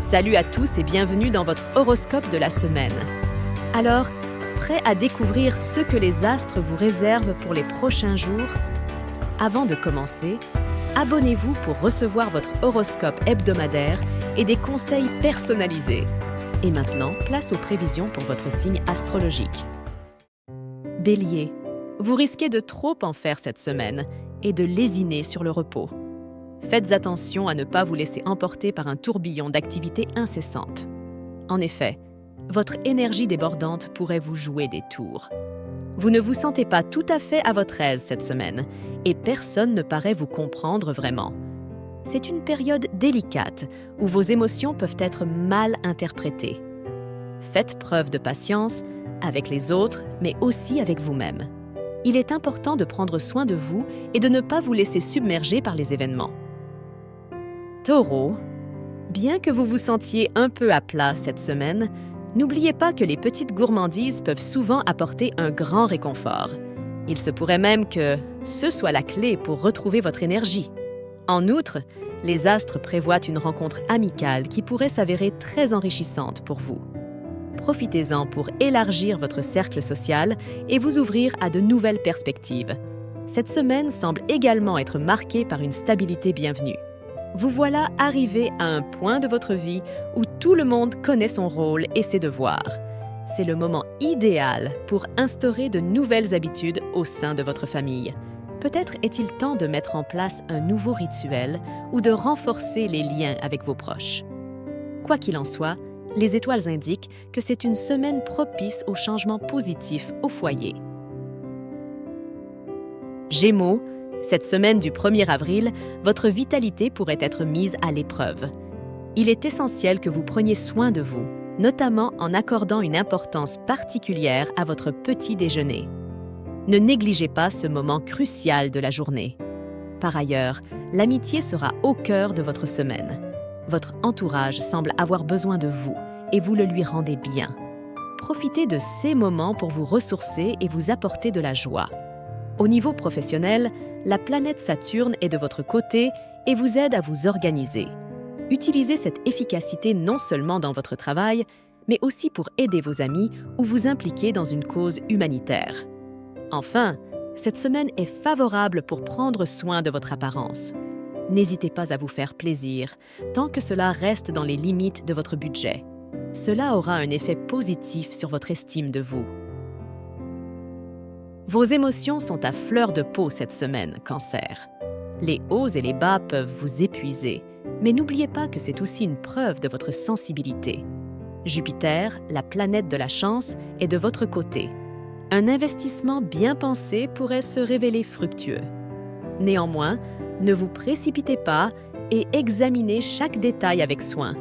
Salut à tous et bienvenue dans votre horoscope de la semaine. Alors, prêt à découvrir ce que les astres vous réservent pour les prochains jours? Avant de commencer, abonnez-vous pour recevoir votre horoscope hebdomadaire et des conseils personnalisés. Et maintenant, place aux prévisions pour votre signe astrologique. Bélier, vous risquez de trop en faire cette semaine et de lésiner sur le repos. Faites attention à ne pas vous laisser emporter par un tourbillon d'activités incessantes. En effet, votre énergie débordante pourrait vous jouer des tours. Vous ne vous sentez pas tout à fait à votre aise cette semaine et personne ne paraît vous comprendre vraiment. C'est une période délicate où vos émotions peuvent être mal interprétées. Faites preuve de patience avec les autres, mais aussi avec vous-même. Il est important de prendre soin de vous et de ne pas vous laisser submerger par les événements. Taureau, bien que vous vous sentiez un peu à plat cette semaine, n'oubliez pas que les petites gourmandises peuvent souvent apporter un grand réconfort. Il se pourrait même que ce soit la clé pour retrouver votre énergie. En outre, les astres prévoient une rencontre amicale qui pourrait s'avérer très enrichissante pour vous. Profitez-en pour élargir votre cercle social et vous ouvrir à de nouvelles perspectives. Cette semaine semble également être marquée par une stabilité bienvenue. Vous voilà arrivé à un point de votre vie où tout le monde connaît son rôle et ses devoirs. C'est le moment idéal pour instaurer de nouvelles habitudes au sein de votre famille. Peut-être est-il temps de mettre en place un nouveau rituel ou de renforcer les liens avec vos proches. Quoi qu'il en soit, les étoiles indiquent que c'est une semaine propice aux changements positifs au foyer. Gémeaux, cette semaine du 1er avril, votre vitalité pourrait être mise à l'épreuve. Il est essentiel que vous preniez soin de vous, notamment en accordant une importance particulière à votre petit déjeuner. Ne négligez pas ce moment crucial de la journée. Par ailleurs, l'amitié sera au cœur de votre semaine. Votre entourage semble avoir besoin de vous et vous le lui rendez bien. Profitez de ces moments pour vous ressourcer et vous apporter de la joie. Au niveau professionnel, la planète Saturne est de votre côté et vous aide à vous organiser. Utilisez cette efficacité non seulement dans votre travail, mais aussi pour aider vos amis ou vous impliquer dans une cause humanitaire. Enfin, cette semaine est favorable pour prendre soin de votre apparence. N'hésitez pas à vous faire plaisir, tant que cela reste dans les limites de votre budget. Cela aura un effet positif sur votre estime de vous. Vos émotions sont à fleur de peau cette semaine, Cancer. Les hauts et les bas peuvent vous épuiser, mais n'oubliez pas que c'est aussi une preuve de votre sensibilité. Jupiter, la planète de la chance, est de votre côté. Un investissement bien pensé pourrait se révéler fructueux. Néanmoins, ne vous précipitez pas et examinez chaque détail avec soin.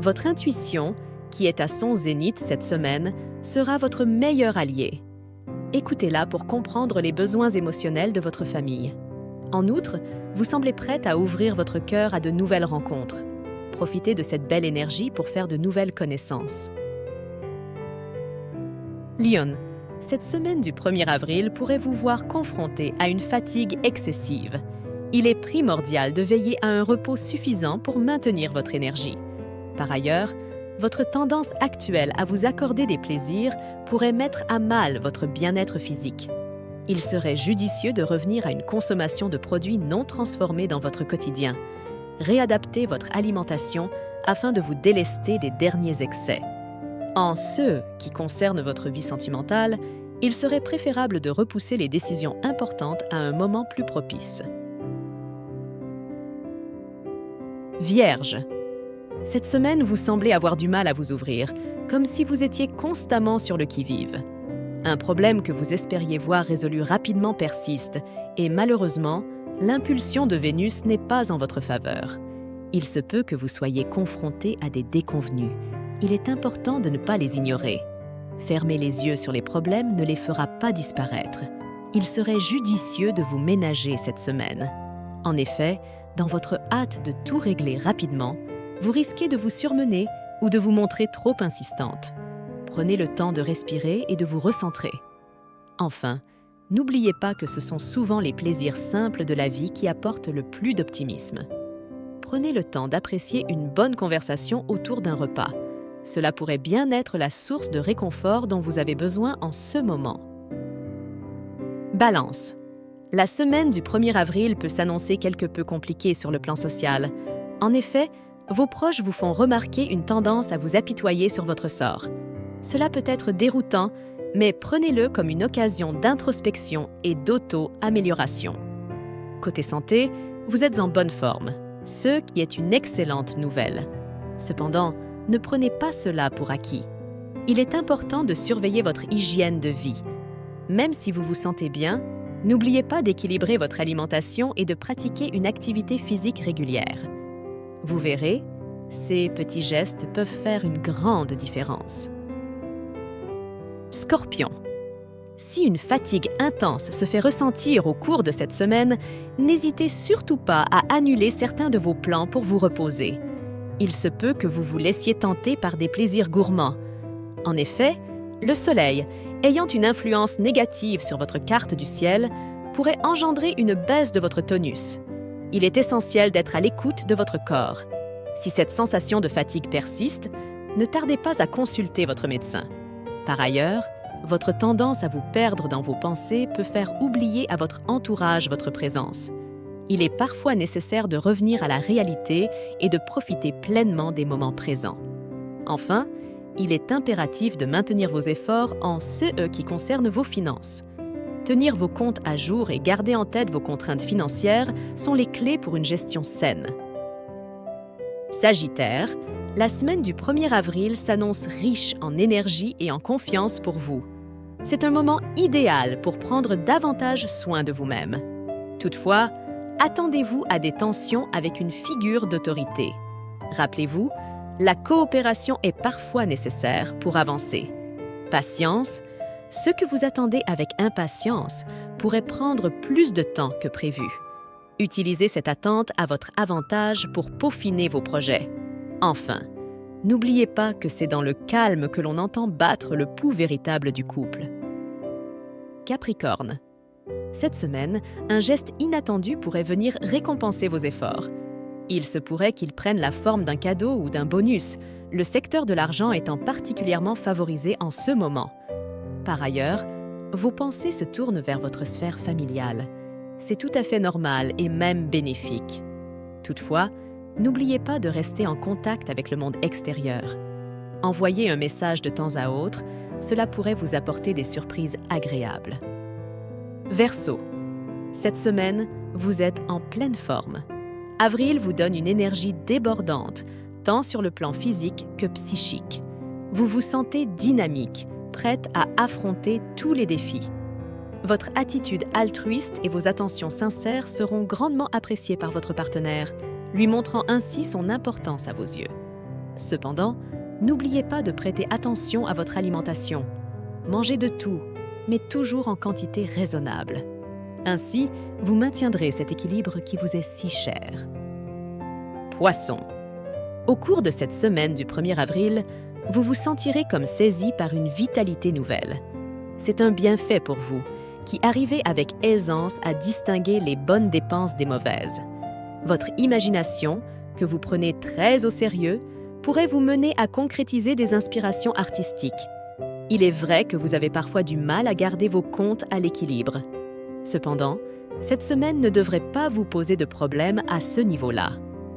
Votre intuition, qui est à son zénith cette semaine, sera votre meilleur allié. Écoutez-la pour comprendre les besoins émotionnels de votre famille. En outre, vous semblez prête à ouvrir votre cœur à de nouvelles rencontres. Profitez de cette belle énergie pour faire de nouvelles connaissances. Lion, cette semaine du 1er avril pourrait vous voir confronté à une fatigue excessive. Il est primordial de veiller à un repos suffisant pour maintenir votre énergie. Par ailleurs, votre tendance actuelle à vous accorder des plaisirs pourrait mettre à mal votre bien-être physique. Il serait judicieux de revenir à une consommation de produits non transformés dans votre quotidien. Réadaptez votre alimentation afin de vous délester des derniers excès. En ce qui concerne votre vie sentimentale, il serait préférable de repousser les décisions importantes à un moment plus propice. Vierge. Cette semaine, vous semblez avoir du mal à vous ouvrir, comme si vous étiez constamment sur le qui-vive. Un problème que vous espériez voir résolu rapidement persiste, et malheureusement, l'impulsion de Vénus n'est pas en votre faveur. Il se peut que vous soyez confronté à des déconvenues. Il est important de ne pas les ignorer. Fermer les yeux sur les problèmes ne les fera pas disparaître. Il serait judicieux de vous ménager cette semaine. En effet, dans votre hâte de tout régler rapidement, vous risquez de vous surmener ou de vous montrer trop insistante. Prenez le temps de respirer et de vous recentrer. Enfin, n'oubliez pas que ce sont souvent les plaisirs simples de la vie qui apportent le plus d'optimisme. prenez le temps d'apprécier une bonne conversation autour d'un repas. Cela pourrait bien être la source de réconfort dont vous avez besoin en ce moment. Balance. La semaine du 1er avril peut s'annoncer quelque peu compliquée sur le plan social. En effet, vos proches vous font remarquer une tendance à vous apitoyer sur votre sort. Cela peut être déroutant, mais prenez-le comme une occasion d'introspection et d'auto-amélioration. Côté santé, vous êtes en bonne forme, ce qui est une excellente nouvelle. Cependant, ne prenez pas cela pour acquis. Il est important de surveiller votre hygiène de vie. Même si vous vous sentez bien, n'oubliez pas d'équilibrer votre alimentation et de pratiquer une activité physique régulière. Vous verrez, ces petits gestes peuvent faire une grande différence. Scorpion. Si une fatigue intense se fait ressentir au cours de cette semaine, n'hésitez surtout pas à annuler certains de vos plans pour vous reposer. Il se peut que vous vous laissiez tenter par des plaisirs gourmands. En effet, le Soleil, ayant une influence négative sur votre carte du ciel, pourrait engendrer une baisse de votre tonus. Il est essentiel d'être à l'écoute de votre corps. Si cette sensation de fatigue persiste, ne tardez pas à consulter votre médecin. Par ailleurs, votre tendance à vous perdre dans vos pensées peut faire oublier à votre entourage votre présence. Il est parfois nécessaire de revenir à la réalité et de profiter pleinement des moments présents. Enfin, il est impératif de maintenir vos efforts en ce qui concerne vos finances. Tenir vos comptes à jour et garder en tête vos contraintes financières sont les clés pour une gestion saine. Sagittaire, la semaine du 1er avril s'annonce riche en énergie et en confiance pour vous. C'est un moment idéal pour prendre davantage soin de vous-même. Toutefois, attendez-vous à des tensions avec une figure d'autorité. Rappelez-vous, la coopération est parfois nécessaire pour avancer. Patience, ce que vous attendez avec impatience pourrait prendre plus de temps que prévu. Utilisez cette attente à votre avantage pour peaufiner vos projets. Enfin, n'oubliez pas que c'est dans le calme que l'on entend battre le pouls véritable du couple. Capricorne. Cette semaine, un geste inattendu pourrait venir récompenser vos efforts. Il se pourrait qu'il prenne la forme d'un cadeau ou d'un bonus, le secteur de l'argent étant particulièrement favorisé en ce moment. Par ailleurs, vos pensées se tournent vers votre sphère familiale. C'est tout à fait normal et même bénéfique. Toutefois, n'oubliez pas de rester en contact avec le monde extérieur. Envoyer un message de temps à autre, cela pourrait vous apporter des surprises agréables. Verseau. Cette semaine, vous êtes en pleine forme. Avril vous donne une énergie débordante, tant sur le plan physique que psychique. Vous vous sentez dynamique, prête à affronter tous les défis. Votre attitude altruiste et vos attentions sincères seront grandement appréciées par votre partenaire, lui montrant ainsi son importance à vos yeux. Cependant, n'oubliez pas de prêter attention à votre alimentation. Mangez de tout, mais toujours en quantité raisonnable. Ainsi, vous maintiendrez cet équilibre qui vous est si cher. Poisson. Au cours de cette semaine du 1er avril, vous vous sentirez comme saisi par une vitalité nouvelle. C'est un bienfait pour vous, qui arrivez avec aisance à distinguer les bonnes dépenses des mauvaises. Votre imagination, que vous prenez très au sérieux, pourrait vous mener à concrétiser des inspirations artistiques. Il est vrai que vous avez parfois du mal à garder vos comptes à l'équilibre. Cependant, cette semaine ne devrait pas vous poser de problème à ce niveau-là.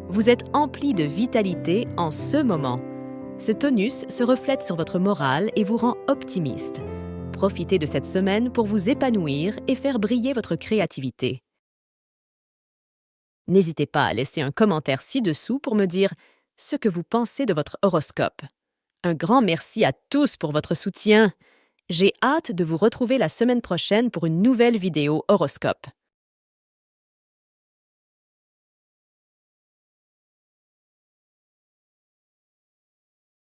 Vous êtes empli de vitalité en ce moment. Ce tonus se reflète sur votre morale et vous rend optimiste. Profitez de cette semaine pour vous épanouir et faire briller votre créativité. N'hésitez pas à laisser un commentaire ci-dessous pour me dire ce que vous pensez de votre horoscope. Un grand merci à tous pour votre soutien. J'ai hâte de vous retrouver la semaine prochaine pour une nouvelle vidéo horoscope.